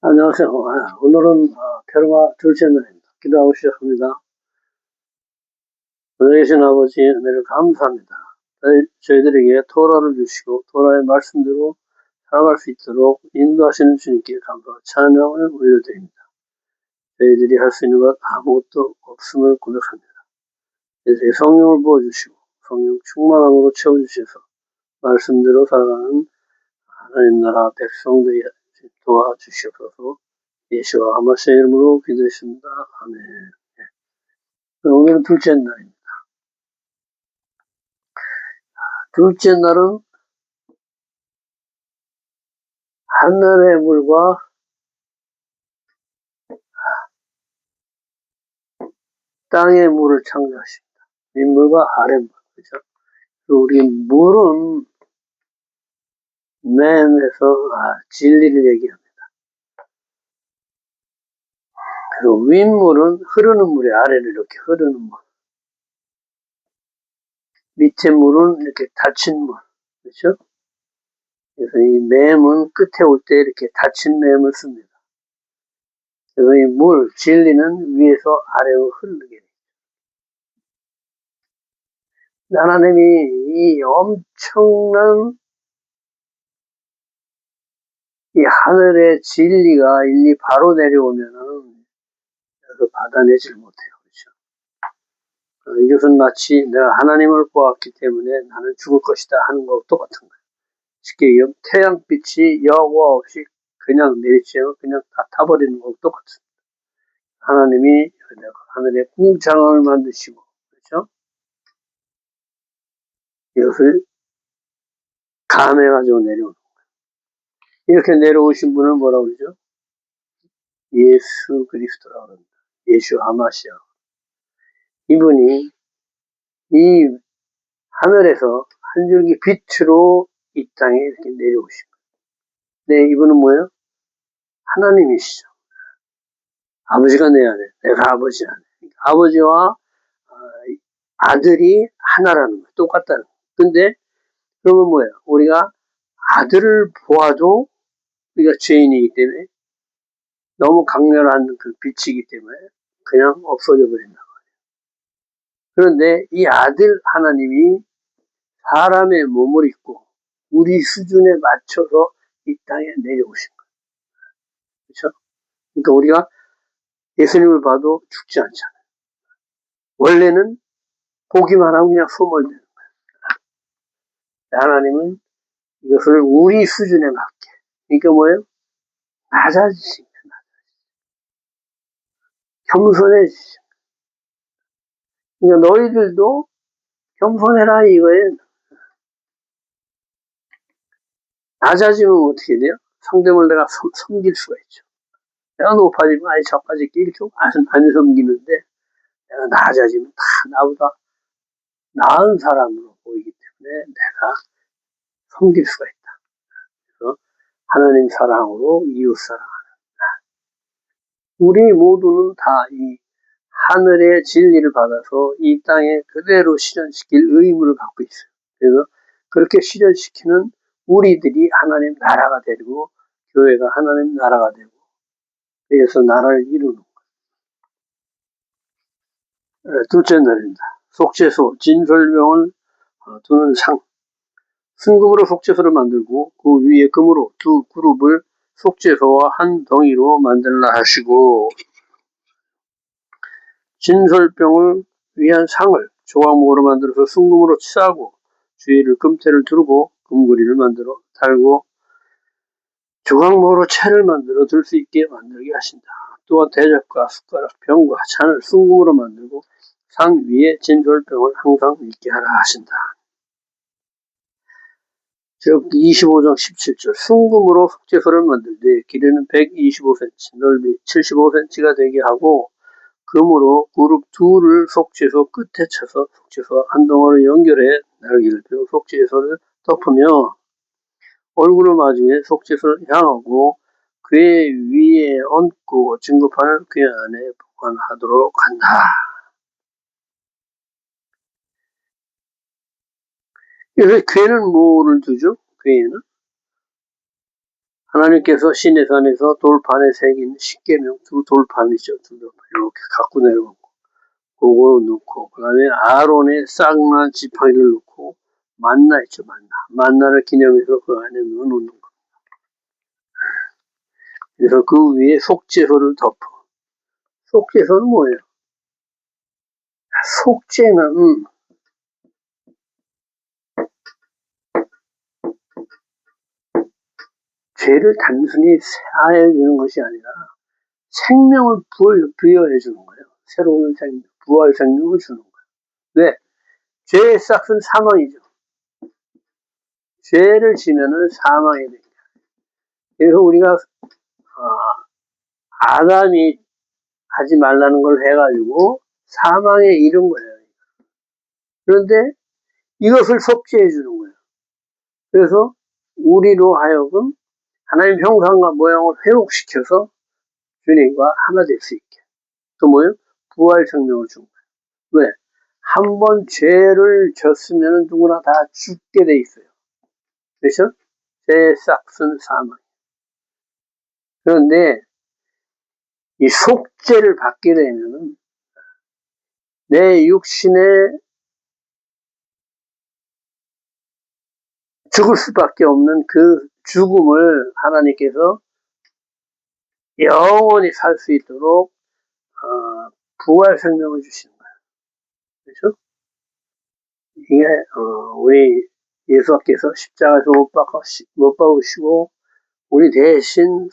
안녕하세요. 오늘은 테르마 둘째 날입니다. 기도하고 시작합니다. 하늘에 계신 아버지, 은혜를 감사합니다. 저희들에게 토라를 주시고 토라의 말씀대로 살아갈 수 있도록 인도하시는 주님께 감사와 찬양을 올려드립니다. 저희들이 할 수 있는 것 아무것도 없음을 고백합니다. 이제 성령을 부어주시고 성령 충만함으로 채워주셔서 말씀대로 살아가는 하나님 나라 백성들이 도와주시옵소서. 예수와 하마시의 이름으로 기도했습니다. 아멘. 오늘은 둘째 날입니다. 둘째 날은 하늘의 물과 땅의 물을 창조하십니다. 윗물과 아랫물. 그죠? 우리 물은 맨에서 진리를 얘기합니다. 그리고 윗물은 흐르는 물이 아래로 이렇게 흐르는 물. 밑에 물은 이렇게 닫힌 물. 그렇죠? 그래서 이 맴은 끝에 올 때 이렇게 닫힌 맴을 씁니다. 그래서 이 물, 진리는 위에서 아래로 흐르게 됩니다. 하나님이 이 엄청난 이 하늘의 진리가 일리 바로 내려오면은 받아내질 못해요. 그렇죠? 이것은 마치 내가 하나님을 보았기 때문에 나는 죽을 것이다 하는 것과 똑같은 거예요. 쉽게 얘기하면 태양빛이 여과 없이 그냥 내리쬐면 그냥 다 타버리는 것과 똑같습니다. 하나님이 하늘에 궁창을 만드시고, 그렇죠? 이것을 감해가지고 내려오는 거예요. 이렇게 내려오신 분을 뭐라고 그러죠? 예수 그리스도라고 합니다. 예수 하마시아. 이분이 이 하늘에서 한 줄기 빛으로 이 땅에 이렇게 내려오신 거예요. 네, 이분은 뭐예요? 하나님이시죠. 아버지가 내 안에, 내가 아버지 안에. 아버지와 아들이 하나라는 거예요. 똑같다는 거예요. 근데 그러면 뭐예요? 우리가 아들을 보아도 우리가 죄인이기 때문에 너무 강렬한 그 빛이기 때문에 그냥 없어져 버린다. 그런데 이 아들 하나님이 사람의 몸을 입고 우리 수준에 맞춰서 이 땅에 내려오신 거예요. 그렇죠? 그러니까 우리가 예수님을 봐도 죽지 않잖아요. 원래는 보기만 하면 그냥 소멸되는 거예요. 하나님은 이것을 우리 수준에 맞게. 그러니까 뭐예요? 낮아지신 거예요. 겸손해지신 거예요. 그러니까 너희들도 겸손해라 이거예요. 낮아지면 어떻게 돼요? 상대방을 내가 섬길 수가 있죠. 내가 높아지면 아예 저까지 이렇게 안 섬기는데 내가 낮아지면 다 나보다 나은 사람으로 보이기 때문에 내가 섬길 수가 있다. 그래서 하나님 사랑으로 이웃 사랑하는 우리 모두는 다 이 하늘의 진리를 받아서 이 땅에 그대로 실현시킬 의무를 갖고 있어요. 그래서 그렇게 실현시키는 우리들이 하나님 나라가 되고 교회가 하나님 나라가 되고 그래서 나라를 이루는 거예요. 둘째 날입니다. 속죄소, 진설병을 두는 상. 순금으로 속죄소를 만들고 그 위에 금으로 두 그룹을 속죄소와 한 덩이로 만들라 하시고 진설병을 위한 상을 조각목으로 만들어서 순금으로 치하고 주위를 금태를 두르고 금고리를 만들어 달고 조각목으로 채를 만들어 들 수 있게 만들게 하신다. 또한 대접과 숟가락, 병과 잔을 순금으로 만들고 상 위에 진설병을 항상 있게 하라 하신다. 즉 25장 17절 순금으로 속죄소를 만들되 길이는 125cm, 넓이 75cm가 되게 하고 금으로 그룹 둘을 속죄소 끝에 쳐서 속죄소와 한 덩어리를 연결해 날개를 펴고 속죄소를 덮으며 얼굴을 마주해 속죄소를 향하고 그의 위에 얹고 증거판을 그 안에 보관하도록 한다. 그래서 괴는 뭐를 두죠? 괴는 하나님께서 시내산에서 돌판에 새긴 십계명, 두 돌판이죠. 두 돌판 이렇게 갖고 내려오고 그거 넣고, 그 다음에 아론의 쌍난 지팡이를 넣고, 만나 있죠. 만나를 기념해서 그 안에 넣어놓는 거. 그래서 그 위에 속죄소를 덮어. 속죄소는 뭐예요? 속죄는 죄를 단순히 사해주는 것이 아니라 생명을 부여해 주는 거예요. 새로운 생명, 부활 생명을 주는 거예요. 왜? 죄의 싹은 사망이죠. 죄를 지면은 사망이 됩니다. 그래서 우리가 아담이 하지 말라는 걸 해가지고 사망에 이른 거예요. 그런데 이것을 속죄해 주는 거예요. 그래서 우리로 하여금 하나님 형상과 모양을 회복시켜서 주님과 하나 될 수 있게. 또 뭐예요? 부활 생명을 준 거예요. 왜? 한 번 죄를 졌으면 누구나 다 죽게 돼 있어요. 그렇죠? 죄의 싹은 사망. 그런데 이 속죄를 받게 되면은 내 육신의 죽을 수밖에 없는 그 죽음을 하나님께서 영원히 살 수 있도록 부활 생명을 주시는 거예요. 그렇죠? 이게 우리 예수께서 십자가에서 못 박으시고 우리 대신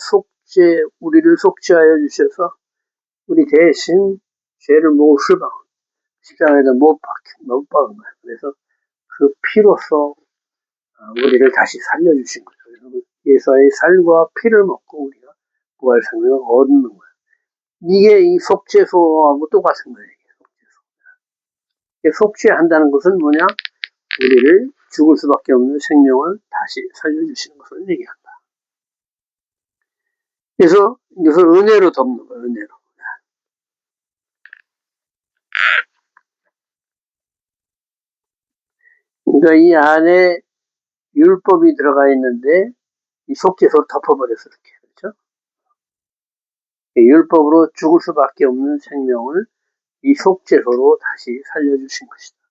우리를 속죄하여 주셔서 우리 대신 죄를 몫을 박은 십자가에다 못 박은 거예요. 그래서 그 피로써 우리를 다시 살려주신 거죠. 그래서 예수의 살과 피를 먹고 우리가 부활 생명을 얻는 거예요. 이게 이 속죄소하고 똑같은 거예요. 속죄한다는 것은 뭐냐? 우리를 죽을 수밖에 없는 생명을 다시 살려주시는 것을 얘기한다. 그래서 이것을 은혜로 덮는 거예요. 은혜로. 그러니까 이 안에 율법이 들어가 있는데 이 속죄소를 덮어버렸어. 이렇게. 그렇죠? 율법으로 죽을 수밖에 없는 생명을 이 속죄소로 다시 살려주신 것이다.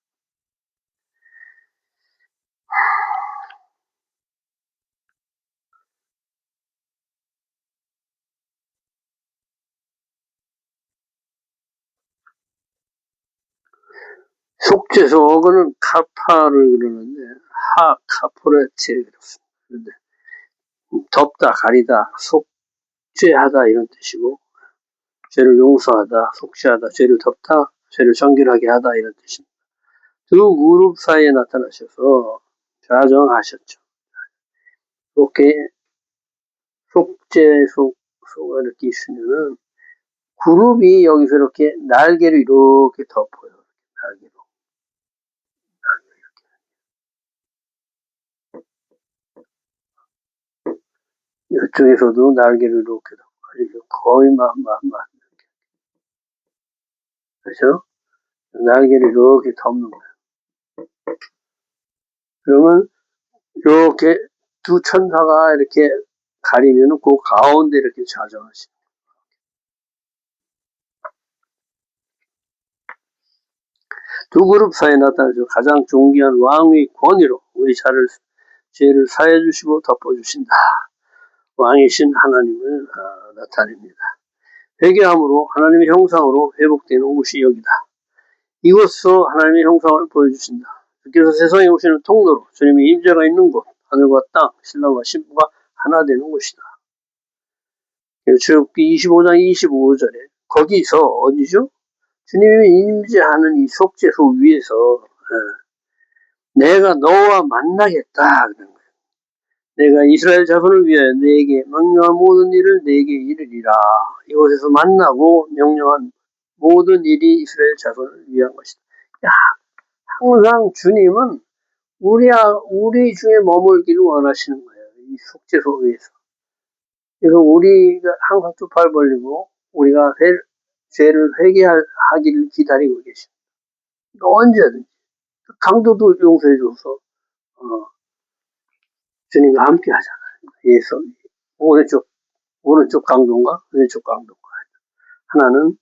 속죄소, 그는 카파를 그러는데, 카포레체 그렇습니다. 그런데 덮다, 가리다, 속죄하다 이런 뜻이고, 죄를 용서하다, 속죄하다, 죄를 덮다, 죄를 정결하게 하다 이런 뜻입니다. 두 그룹 사이에 나타나셔서 좌정하셨죠. 이렇게 속죄소가 이렇게 있으면은 그룹이 여기서 이렇게 날개를 이렇게 덮어요. 날개로. 이쪽에서도 날개를 이렇게 덮고 거의 그렇죠? 날개를 이렇게 덮는 거예요. 그러면 이렇게 두 천사가 이렇게 가리면 그 가운데 이렇게 좌정하시고 두 그룹 사이에 나타나서 가장 존귀한 왕의 권위로 우리 죄를 사해 주시고 덮어 주신다. 왕이신 하나님을 나타냅니다. 회개함으로 하나님의 형상으로 회복되는 옷이 여기다. 이곳서 하나님의 형상을 보여주신다. 주께서 세상에 오시는 통로로 주님의 임재가 있는 곳, 하늘과 땅, 신랑과 신부가 하나 되는 곳이다. 출애굽기 25장 25절에 거기서 어디죠? 주님이 임재하는 이 속죄소 위에서 내가 너와 만나겠다 그런 거예요. 내가 이스라엘 자손을 위하여 내게 명령한 모든 일을 내게 이르리라. 이곳에서 만나고 명령한 모든 일이 이스라엘 자손을 위한 것이다. 항상 주님은 우리 중에 머물기를 원하시는 거예요. 이 속죄소 위에서. 그래서 우리가 항상 두 팔 벌리고 우리가 죄를 회개하기를 기다리고 계십니다. 언제든지 강도도 용서해줘서 주님과 함께 하잖아요. 예수 오른쪽 강도인가? 왼쪽 강도인가? 하나는,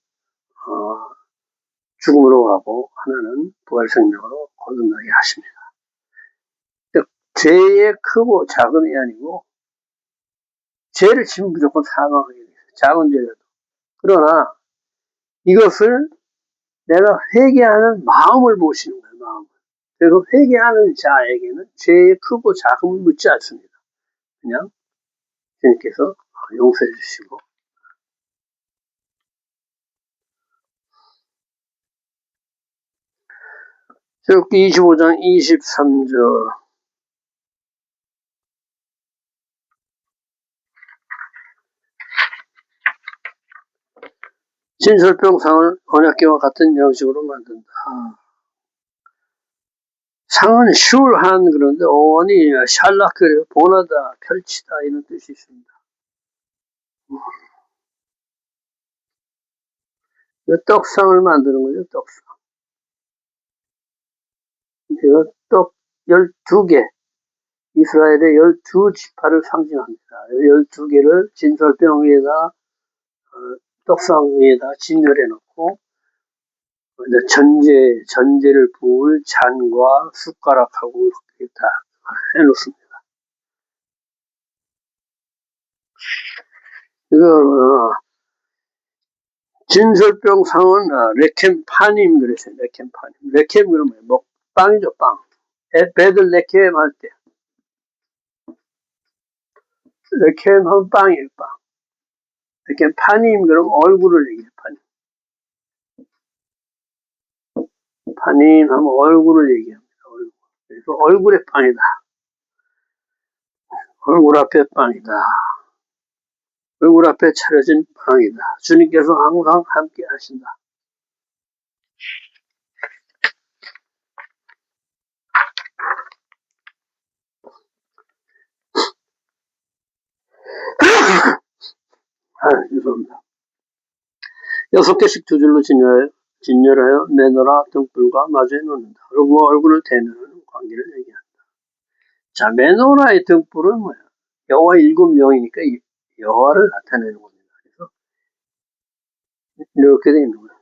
죽음으로 가고, 하나는 부활생명으로 거듭나게 하십니다. 죄의 크고 작음이 아니고, 죄를 지면 무조건 사망하게 돼요. 작은 죄라도. 그러나, 이것을 내가 회개하는 마음을 보시는 거예요, 마음을. 그래서 회개하는 자에게는 죄의 크고 작음을 묻지 않습니다. 그냥 주님께서 용서해 주시고. 출애굽기 25장 23절. 진설병상을 언약궤와 같은 양식으로 만든다. 상은 슐한 그런데 어원이 샬라크래요. 보나다, 펼치다 이런 뜻이 있습니다. 떡상을 만드는 거죠. 떡상. 이거 떡 12개. 이스라엘의 12지파를 상징합니다. 12개를 진설병 위에다 떡상 위에다 진열해 놓고 전제를 부을 잔과 숟가락하고 이렇게 다 해놓습니다. 이거 진설병 상은 레켐파님 그랬어요. 레켐파님. 레켐 그러면 뭐 빵이죠, 빵. 배들 레켐 할 때. 레켐 하면 빵이에요, 빵. 레켐파님 그러면 얼굴을 얘기해요, 파님. 파님 하면 얼굴을 얘기합니다. 얼굴. 그래서 얼굴의 빵이다. 얼굴 앞에 빵이다. 얼굴 앞에 차려진 빵이다. 주님께서 항상 함께 하신다. 죄송합니다. 6개씩 두 줄로 진열하여 메노라 등불과 마주해 놓는다. 그리고 얼굴을 대면하는 관계를 얘기한다. 자, 메노라의 등불은 뭐야? 여호와 7명이니까 여호와를 나타내는 겁니다. 그래서 이렇게 돼 있는 거예요.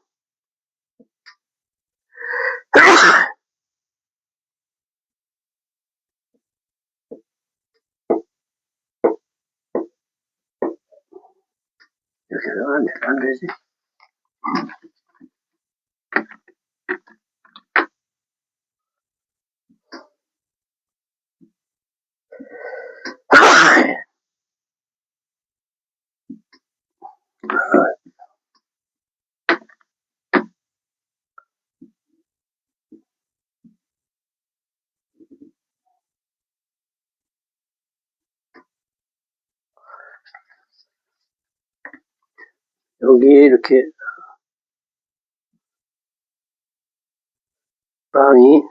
이렇게 되면 안 되지. 여기에 이렇게 빵이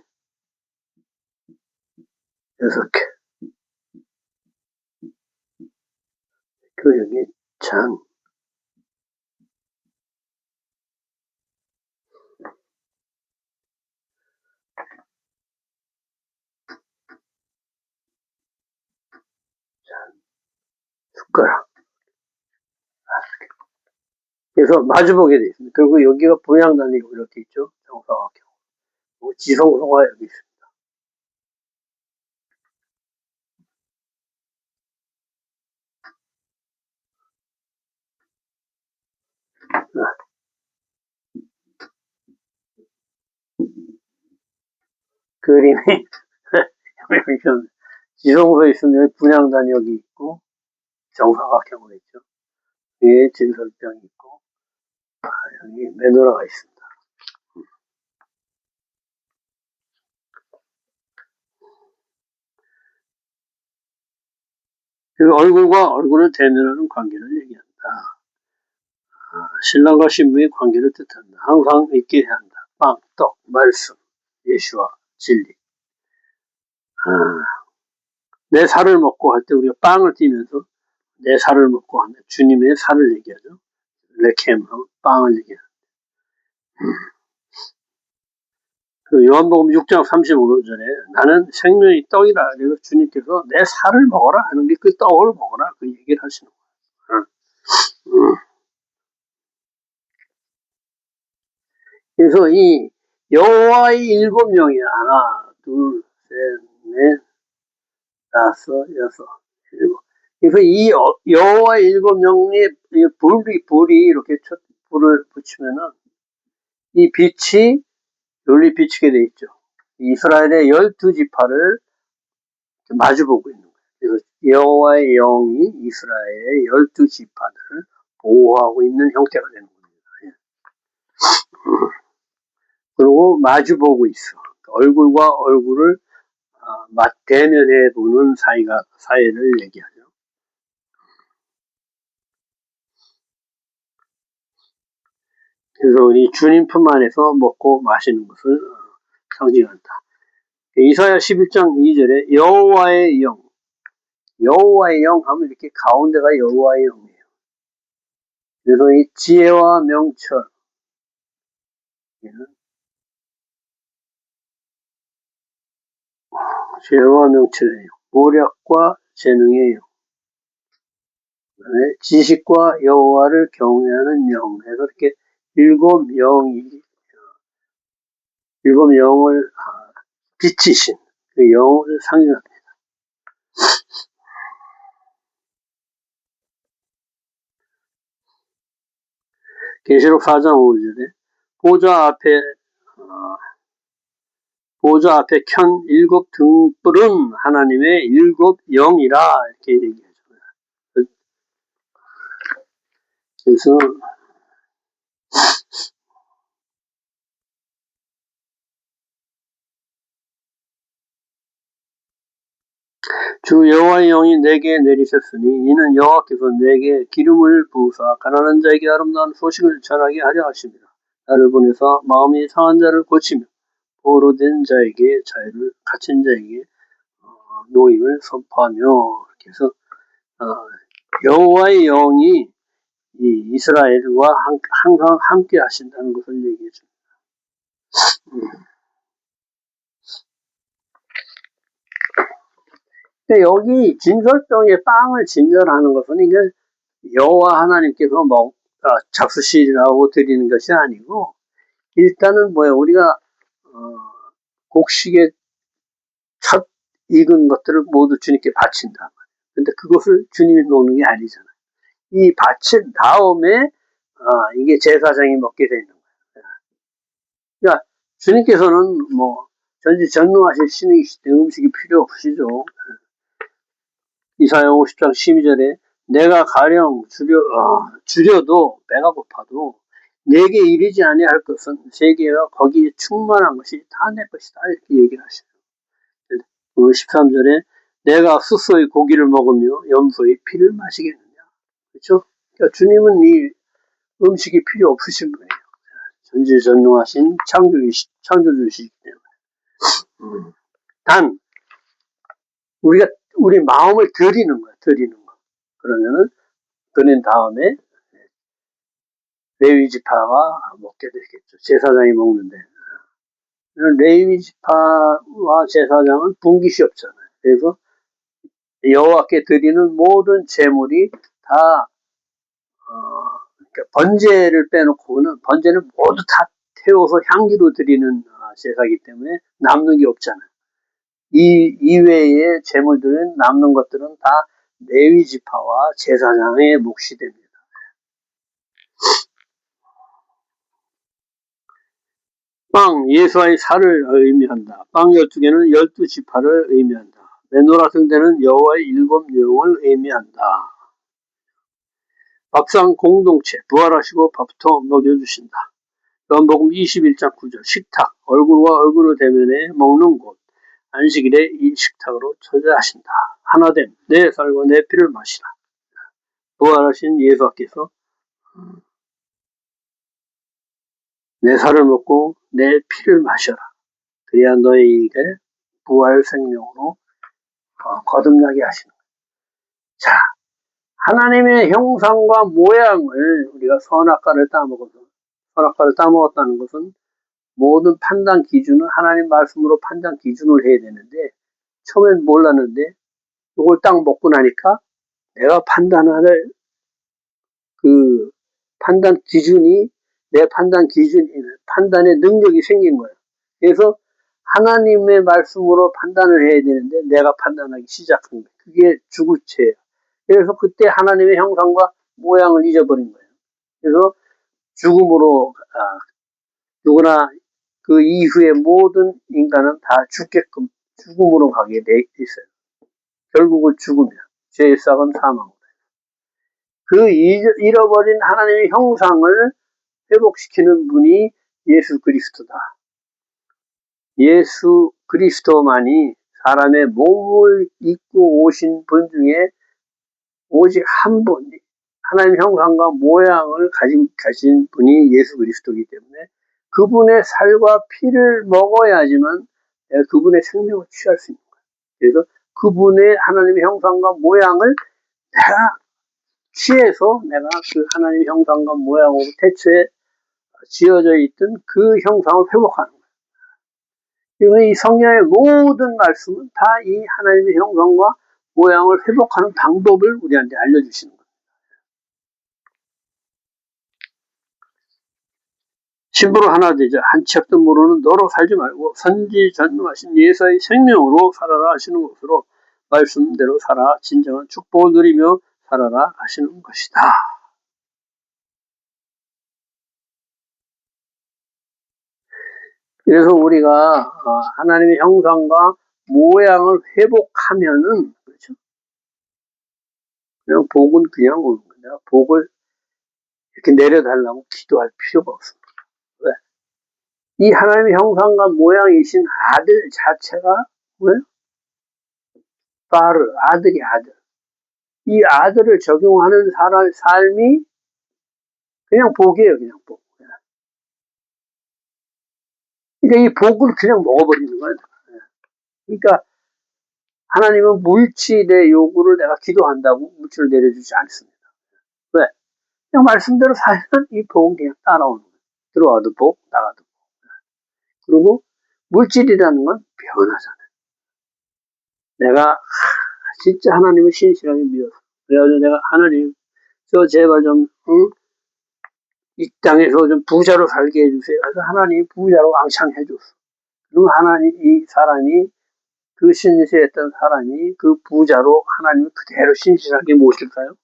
6개. 그리고 여기 잔. 숟가락. 그래서 마주보게 되어 있습니다. 그리고 여기가 분향단위로 이렇게 있죠. 정사각형. 지성소가 여기 있습니다. 그림이 지성소에 있으면 분향단이 여기 있고 정사각형으로 있죠. 위에 진설병이 있고 여기 메노라가 있습니다. 그리고 얼굴과 얼굴을 대면하는 관계를 얘기한다. 신랑과 신부의 관계를 뜻한다. 항상 있게 해야 한다. 빵, 떡, 말씀, 예수와 진리. 내 살을 먹고 할 때 우리가 빵을 띄면서 내 살을 먹고 하면 주님의 살을 얘기하죠. 레켐, 빵을 얘기하죠. 요한복음 6장 35절에 나는 생명의 떡이라. 그래서 주님께서 내 살을 먹어라 하는 게 그 떡을 먹어라 그 얘기를 하시는 거예요. 그래서 이 여호와의 7명이 하나, 둘, 셋, 넷, 다섯, 여섯, 일곱. 그래서 이 여호와의 7명의 불이 이렇게 불을 붙이면은 이 빛이 널리 비치게 돼 있죠. 이스라엘의 12지파를 마주보고 있는 거예요. 그래서 여호와의 영이 이스라엘의 12지파들을 보호하고 있는 형태가 되는 겁니다. 그리고 마주보고 있어. 얼굴과 얼굴을 대면해 보는 사이를 얘기하죠. 그래서 우리 주님 품 안에서 먹고 마시는 것을 상징한다. 이사야 11장 2절에 여호와의 영 하면 이렇게 가운데가 여호와의 영이에요. 그래서 이 지혜와 명철, 지혜와 명철의 영, 모략과 재능의 영, 지식과 여호와를 경외하는 영, 해서 이렇게 일곱 영을 비치신 그 영을 상징합니다. 계시록 4장 5절에 보좌 앞에 켠 7 등불은 하나님의 7 영이라 이렇게 얘기해줘요. 그래서 주 여호와의 영이 내게 내리셨으니 이는 여호와께서 내게 기름을 부으사 가난한 자에게 아름다운 소식을 전하게 하려 하십니다. 나를 보내사 마음이 상한 자를 고치며 포로로 된 자에게 자유를, 갇힌 자에게 노임을 선포하며. 그래서 여호와의 영이 이 이스라엘과 항상 함께 하신다는 것을 얘기해 줍니다. 여기 진설병에 빵을 진절하는 것은 이게 여호와 하나님께서 잡수시라고 드리는 것이 아니고, 일단은 우리가 곡식에 첫 익은 것들을 모두 주님께 바친다. 근데 그것을 주님이 먹는 게 아니잖아요. 이 바친 다음에 이게 제사장이 먹게 되는 거예요. 그러니까 주님께서는 전지전능하신 신이시기 때문에 음식이 필요 없으시죠. 이사야 50장 12절에 내가 가령 줄여도 배가 고파도 내게 이르지 아니할 것은 세계와 거기에 충만한 것이 다 내 것이다 이렇게 얘기를 하시죠. 13절에 내가 스스의 고기를 먹으며 염소의 피를 마시겠느냐. 그렇죠? 그러니까 주님은 이 음식이 필요 없으신 분이에요. 전지전능하신 창조주시기 때문에. 단 우리 마음을 드리는 거야. 그러면은 그런 다음에 레위 지파가 먹게 되겠죠. 제사장이 먹는데. 레위 지파와 제사장은 분깃이 없잖아요. 그래서 여호와께 드리는 모든 제물이 다 그러니까 번제를 빼놓고는 번제는 모두 다 태워서 향기로 드리는 제사이기 때문에 남는 게 없잖아요. 이 이외의 제물들은 남는 것들은 다 레위 지파와 제사장의 몫이 됩니다. 빵, 예수와의 살을 의미한다. 빵 12개는 12지파를 의미한다. 메노라 등대는 여호와의 7 영을 의미한다. 밥상 공동체, 부활하시고 밥부터 먹여주신다. 요한복음 21장 9절, 식탁, 얼굴과 얼굴을 대면해 먹는 곳, 안식일에 이 식탁으로 초대하신다. 하나됨, 내 살과 내 피를 마시라. 부활하신 예수께서 내 살을 먹고 내 피를 마셔라. 그래야 너희에게 부활 생명으로 거듭나게 하시는 거예요. 자, 하나님의 형상과 모양을 우리가 선악과를 따먹었다는 것은 모든 판단 기준은 하나님 말씀으로 판단 기준을 해야 되는데 처음엔 몰랐는데 이걸 딱 먹고 나니까 내가 판단할 그 판단 기준이 내 판단 기준, 판단의 능력이 생긴 거예요. 그래서 하나님의 말씀으로 판단을 해야 되는데 내가 판단하기 시작한 거예요. 그게 죽을 죄예요. 그래서 그때 하나님의 형상과 모양을 잊어버린 거예요. 그래서 죽음으로 누구나 그 이후에 모든 인간은 다 죽게끔 죽음으로 가게 돼 있어요. 결국은 죽으면 죄의 싹은 사망. 그 잃어버린 하나님의 형상을 회복시키는 분이 예수 그리스도다. 예수 그리스도만이 사람의 몸을 입고 오신 분 중에 오직 한 분, 하나님 형상과 모양을 가지고 가신 분이 예수 그리스도이기 때문에 그분의 살과 피를 먹어야지만 내가 그분의 생명을 취할 수 있는 거예요. 그래서 그분의 하나님의 형상과 모양을 내가 취해서 내가 그 하나님의 형상과 모양으로 태초에 지어져 있던 그 형상을 회복하는 거예요. 그래서 이 성경의 모든 말씀은 다 이 하나님의 형상과 모양을 회복하는 방법을 우리한테 알려주시는 거예요. 심부로 하나 되자 한 척도 모르는 너로 살지 말고 선지 전능하신 예수의 생명으로 살아라 하시는 것으로 말씀대로 살아 진정한 축복을 누리며 살아라 하시는 것이다. 그래서 우리가 하나님의 형상과 모양을 회복하면은 그렇죠? 그냥 복은 그냥 오는 거야. 복을 이렇게 내려달라고 기도할 필요가 없습니다. 왜? 이 하나님의 형상과 모양이신 아들 자체가 뭐예요? 바르, 아들이 아들. 이 아들을 적용하는 사람의 삶이 그냥 복이에요, 그냥 복. 그러니까 이 복을 그냥 먹어버리는 거예요. 그러니까 하나님은 물질의 요구를 내가 기도한다고 물질을 내려주지 않습니다. 왜? 그냥 말씀대로 살면 이 복은 그냥 따라오는 거예요. 들어와도 복, 나가도 복. 그리고 물질이라는 건 변하잖아요. 내가 진짜 하나님을 신실하게 믿어서 그래가지고 내가 하나님 저 제발 좀 이 땅에서 좀 부자로 살게 해주세요. 그래서 하나님이 부자로 왕창 해줬어. 그럼 하나님 이 사람이 그 신실했던 사람이 그 부자로 하나님을 그대로 신실하게 모실까요?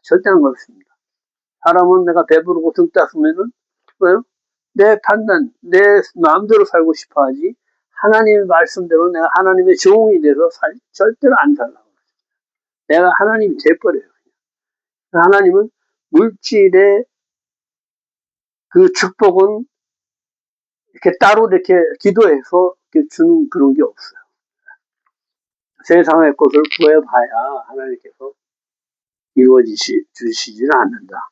절대 안 그렇습니다. 사람은 내가 배부르고 등 땄으면은 왜요? 내 판단, 내 마음대로 살고 싶어 하지 하나님의 말씀대로 내가 하나님의 종이 돼서 절대로 안 살라고. 내가 하나님이 돼버려요. 하나님은 물질의 그 축복은 이렇게 따로 이렇게 기도해서 이렇게 주는 그런 게 없어요. 세상의 것을 구해봐야 하나님께서 주시지는 않는다.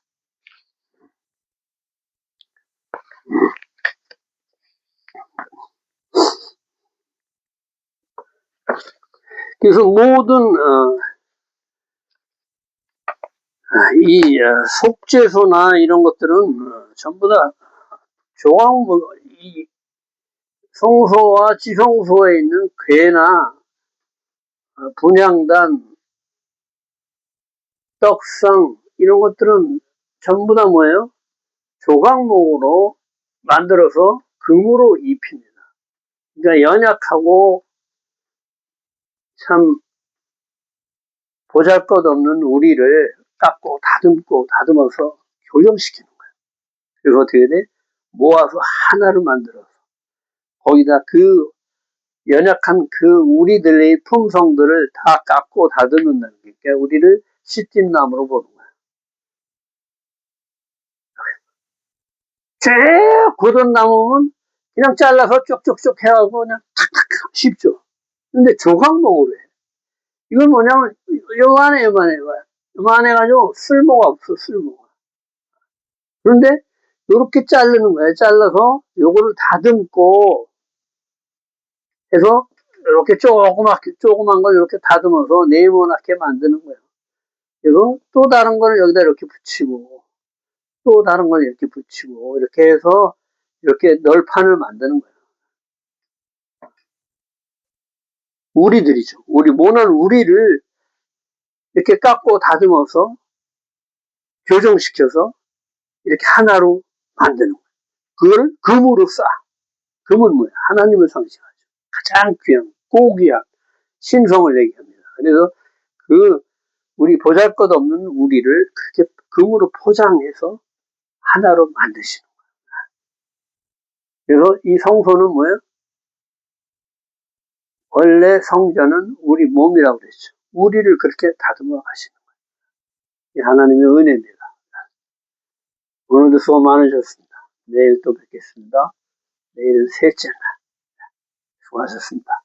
그래서 모든 이 속죄소나 이런 것들은 전부 다 이 성소와 지성소에 있는 괴나 분향단, 떡상 이런 것들은 전부 다 뭐예요? 조각목으로 만들어서 금으로 입힙니다. 그러니까 연약하고 참 보잘것없는 우리를 깎고 다듬어서 교정시키는 거예요. 그래서 어떻게 돼? 모아서 하나를 만들어서 거기다 그 연약한 그 우리들의 품성들을 다 깎고 다듬는다는 게 그러니까 우리를 시집남으로 보는 거예요. 제일 고든 나무는 그냥 잘라서 쪽쪽쪽 해가지고 그냥 탁탁 쉽죠. 근데 조각목으로 해. 이건 뭐냐면 요만해가지고 쓸모가 없어, 쓸모가. 그런데 요렇게 자르는 거예요. 잘라서 요거를 다듬고 해서 이렇게 조그만 걸 이렇게 다듬어서 네모나게 만드는 거예요. 그리고 또 다른 걸 여기다 이렇게 붙이고 또 다른 걸 이렇게 붙이고 이렇게 해서 이렇게 널판을 만드는 거예요. 우리들이죠. 우리 모난 우리를 이렇게 깎고 다듬어서 교정시켜서 이렇게 하나로 만드는 거예요. 그걸 금으로 쌓아. 금은 뭐예요? 하나님을 상징하죠. 가장 귀한, 고귀한 신성을 얘기합니다. 그래서 그 우리 보잘것없는 우리를 그렇게 금으로 포장해서 하나로 만드시는 거예요. 그래서 이 성소는 뭐예요? 원래 성전은 우리 몸이라고 그랬죠. 우리를 그렇게 다듬어 가시는 거예요. 이 하나님의 은혜입니다. 오늘도 수고 많으셨습니다. 내일 또 뵙겠습니다. 내일은 셋째 날. 수고하셨습니다.